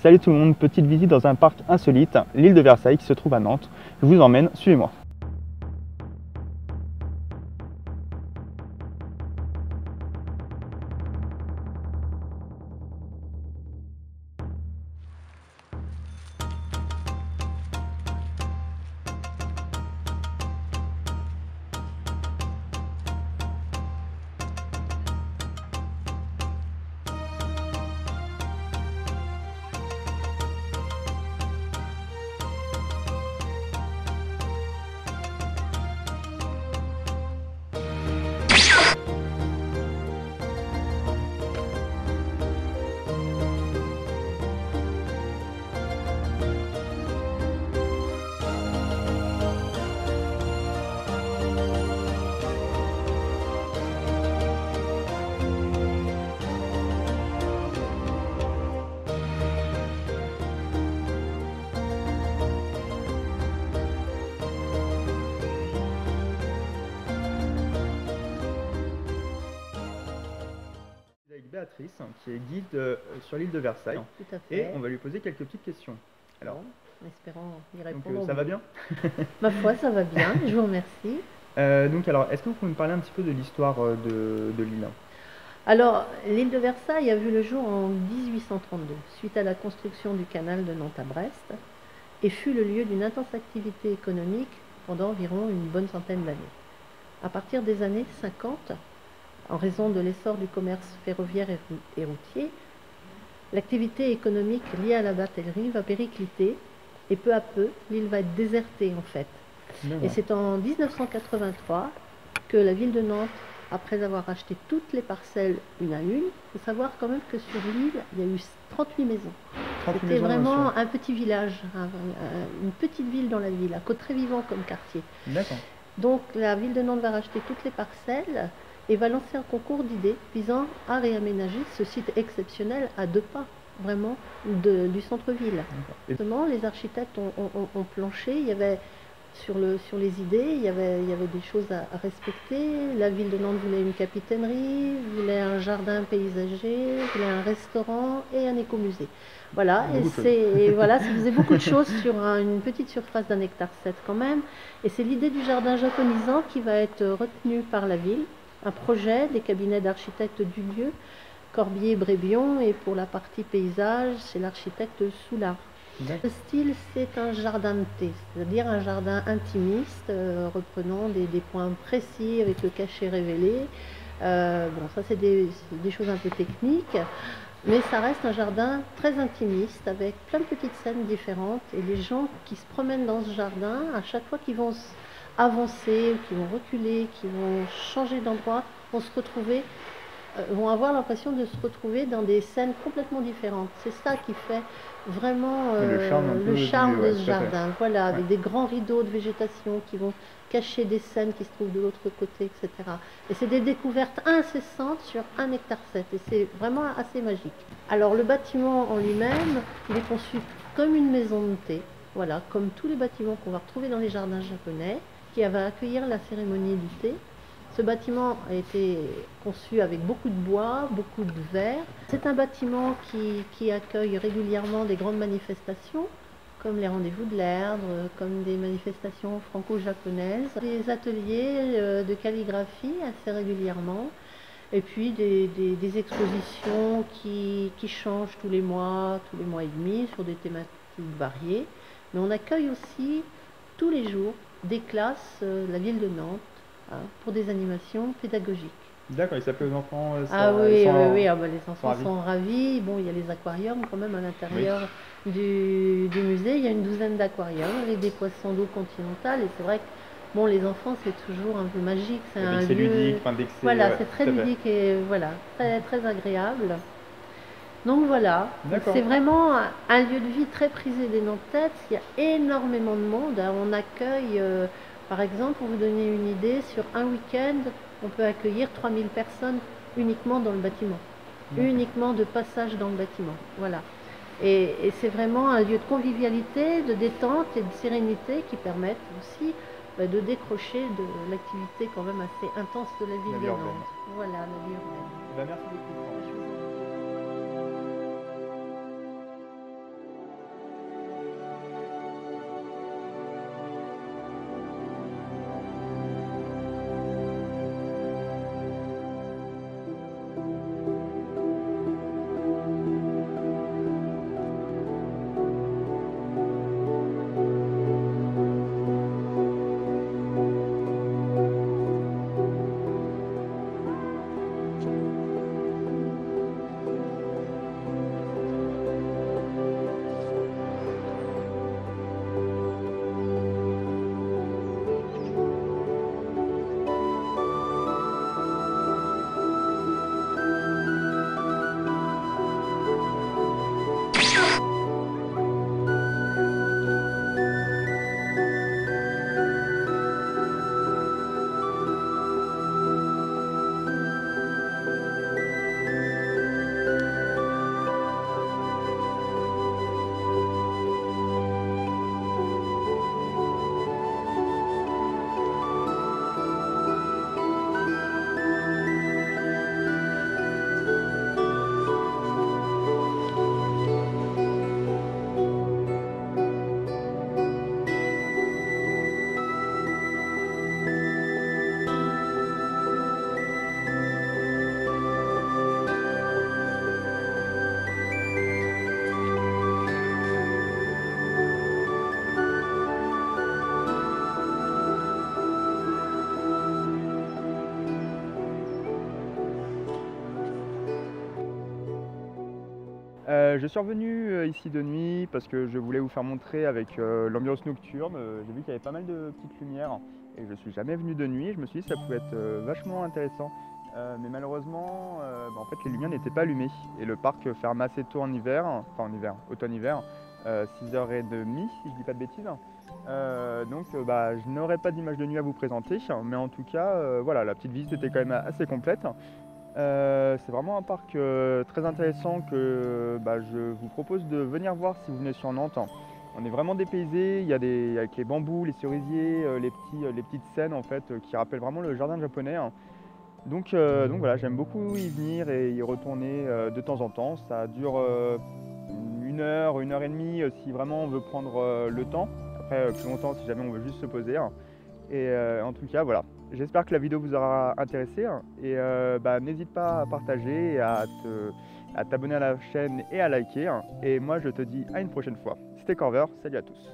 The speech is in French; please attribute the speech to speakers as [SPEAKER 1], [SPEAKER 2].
[SPEAKER 1] Salut tout le monde, petite visite dans un parc insolite, l'île de Versailles qui se trouve à Nantes. Je vous emmène, suivez-moi. Avec Béatrice, qui est guide sur l'île de Versailles.
[SPEAKER 2] Tout à fait.
[SPEAKER 1] Et on va lui poser quelques petites questions. Alors,
[SPEAKER 2] bon, espérons y répondre.
[SPEAKER 1] Donc, ça va bien?
[SPEAKER 2] Ma foi, ça va bien, je vous remercie.
[SPEAKER 1] Alors, est-ce que vous pouvez me parler un petit peu de l'histoire de l'île?
[SPEAKER 2] Alors, l'île de Versailles a vu le jour en 1832, suite à la construction du canal de Nantes à Brest, et fut le lieu d'une intense activité économique pendant environ une bonne centaine d'années. À partir des années 50, en raison de l'essor du commerce ferroviaire et routier, l'activité économique liée à la batellerie va péricliter et peu à peu, l'île va être désertée en fait. Et c'est en 1983 que la ville de Nantes, après avoir racheté toutes les parcelles une à une, il faut savoir quand même que sur l'île, il y a eu 38 maisons. C'était vraiment un petit village, une petite ville dans la ville, un côté très vivant comme quartier.
[SPEAKER 1] D'accord.
[SPEAKER 2] Donc la ville de Nantes va racheter toutes les parcelles et va lancer un concours d'idées visant à réaménager ce site exceptionnel à 2 pas vraiment du centre-ville. Justement, les architectes ont planché, il y avait sur les idées, il y avait des choses à respecter. La ville de Nantes voulait une capitainerie, voulait un jardin paysager, voulait un restaurant et un écomusée. Voilà, voilà, ça faisait beaucoup de choses sur une petite surface d'1,7 hectare quand même. Et c'est l'idée du jardin japonisant qui va être retenue par la ville. Un projet des cabinets d'architectes du lieu, Corbier-Brébion, et pour la partie paysage, c'est l'architecte Soulard. Le style, c'est un jardin de thé, c'est-à-dire un jardin intimiste, reprenant des points précis avec le cachet révélé. Bon, ça c'est des choses un peu techniques, mais ça reste un jardin très intimiste, avec plein de petites scènes différentes, et les gens qui se promènent dans ce jardin, à chaque fois qu'ils vont avancer, qui vont reculer, qui vont changer d'endroit, vont se retrouver, vont avoir l'impression de se retrouver dans des scènes complètement différentes. C'est ça qui fait vraiment le charme de ce jardin. Voilà, avec des grands rideaux de végétation qui vont cacher des scènes qui se trouvent de l'autre côté, etc. Et c'est des découvertes incessantes sur 1,7 hectare, et c'est vraiment assez magique. Alors le bâtiment en lui-même, il est conçu comme une maison de thé, voilà, comme tous les bâtiments qu'on va retrouver dans les jardins japonais, qui va accueillir la cérémonie du thé. Ce bâtiment a été conçu avec beaucoup de bois, beaucoup de verre. C'est un bâtiment qui accueille régulièrement des grandes manifestations, comme les rendez-vous de l'Erdre, comme des manifestations franco-japonaises, des ateliers de calligraphie assez régulièrement, et puis des expositions qui changent tous les mois et demi, sur des thématiques variées. Mais on accueille aussi tous les jours des classes de la ville de Nantes, pour des animations pédagogiques.
[SPEAKER 1] D'accord, il s'appelle aux enfants.
[SPEAKER 2] Oui, les enfants sont ravis. Bon, il y a les aquariums quand même à l'intérieur du musée. Il y a une douzaine d'aquariums avec des poissons d'eau continentale. Et c'est vrai que bon, les enfants, c'est toujours un peu magique. C'est un lieu
[SPEAKER 1] ludique,
[SPEAKER 2] voilà, c'est très ludique et voilà, très, très agréable. Donc voilà, c'est vraiment un lieu de vie très prisé des Nantais. Il y a énormément de monde. On accueille, par exemple, pour vous donner une idée, sur un week-end, on peut accueillir 3000 personnes uniquement dans le bâtiment, uniquement de passage dans le bâtiment. Voilà. Et c'est vraiment un lieu de convivialité, de détente et de sérénité qui permettent aussi de décrocher de l'activité quand même assez intense de la ville de Nantes. Voilà, la vie urbaine.
[SPEAKER 1] Merci beaucoup. Je suis revenu ici de nuit parce que je voulais vous faire montrer avec l'ambiance nocturne. J'ai vu qu'il y avait pas mal de petites lumières et je suis jamais venu de nuit. Je me suis dit que ça pouvait être vachement intéressant. Mais malheureusement, en fait, les lumières n'étaient pas allumées et le parc ferme assez tôt en hiver, enfin en hiver, automne-hiver, 6h30 si je dis pas de bêtises. Donc je n'aurai pas d'image de nuit à vous présenter, mais en tout cas, voilà, la petite visite était quand même assez complète. C'est vraiment un parc très intéressant que je vous propose de venir voir si vous venez sur Nantes. On est vraiment dépaysé, il y a avec les bambous, les cerisiers, les petites scènes en fait qui rappellent vraiment le jardin japonais. Donc voilà, j'aime beaucoup y venir et y retourner de temps en temps. Ça dure 1 heure et demie si vraiment on veut prendre le temps. Après plus longtemps si jamais on veut juste se poser. Et en tout cas voilà, j'espère que la vidéo vous aura intéressé et n'hésite pas à partager et à t'abonner à la chaîne et à liker. Et moi je te dis à une prochaine fois. C'était Corver, salut à tous.